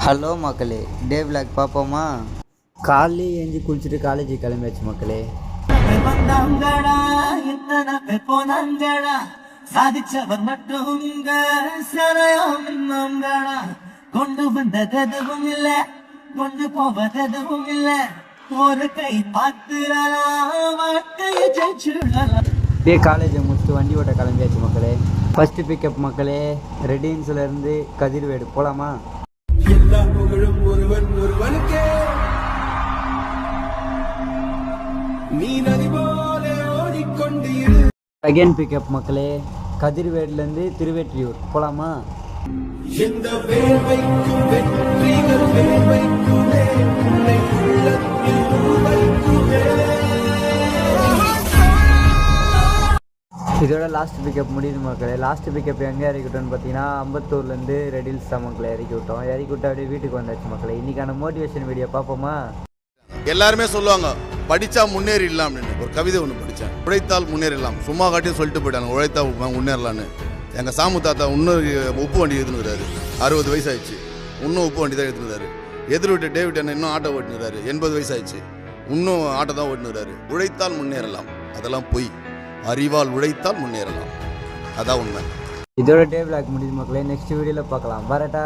Hello மக்களே, டே vlog பார்ப்போமா? காலையில் ஏஞ்சி குளிச்சுட்டு காலேஜுக்கு கிளம்பியாச்சு மக்களே. சாதிச்சவர் மட்டும் கொண்டு வந்ததும் இல்ல, கொண்டு போவதும் இல்ல, ஒரு கை பார்த்து காலேஜை முடிச்சுட்டு வண்டி ஓட்ட கிளம்பியாச்சு மக்களே. ஃபர்ஸ்ட் பிக்கப் மக்களே, ரெடின்ஸ்ல இருந்து கதிர்வேடு போலாமா? எல்லா புகழும் ஒருவன் ஒருவனுக்கே, நீ நதி போல ஓடிக்கொண்டீர். செகண்ட் பிக்கப் மக்களே, கதிர்வேடுல இருந்து திருவெற்றியூர் போலாமா? இந்த வேர்வைக்கும் வெற்றிகள் வேர்வைக்குமே, உன்னை உள்ளத்தில் உருவைக்குமே. இதோட லாஸ்ட் பிக்கப் முடியுது மக்களே. லாஸ்ட் பிக்கப் எங்கே இறக்கி விட்டோன்னு பார்த்தீங்கன்னா, அம்பத்தூர்லேருந்து ரெடில்ஸ் தான் மக்களை இறக்கி விட்டோம். இறக்கி விட்டு அப்படியே வீட்டுக்கு வந்தாச்சு மக்களே. இன்றைக்கான மோட்டிவேஷன் வீடியோ பார்ப்போமா? எல்லாருமே சொல்லுவாங்க படித்தா முன்னேறிடலாம் அப்படின்னு. ஒரு கவிதை ஒன்று படித்தேன், உழைத்தால் முன்னேறலாம். சும்மா காட்டியும் சொல்லிட்டு போயிட்டாங்க உழைத்தா முன்னேறலான்னு. எங்கள் சாமு தாத்தா இன்னொரு உப்பு வண்டி எடுத்துனுறாரு, 60 வயசு ஆயிடுச்சு, இன்னும் உப்பு வண்டி தான் எடுத்துனுறாரு. எதிர் விட்டு டேவிட் அண்ணன் இன்னும் ஆட்டோ ஓட்டுனுறாரு, 80 வயசு ஆயிடுச்சு, இன்னும் ஆட்டோ தான் ஓட்டுனுறாரு. உழைத்தால் முன்னேறலாம், அதெல்லாம் பொய். அறிவால் உழைத்தால் முன்னேறலாம், அதான் உண்மை. இதோட டே விளாக் முடியுது மக்களே. நெக்ஸ்ட் வீடியோவில் பார்க்கலாம். வரட்டா.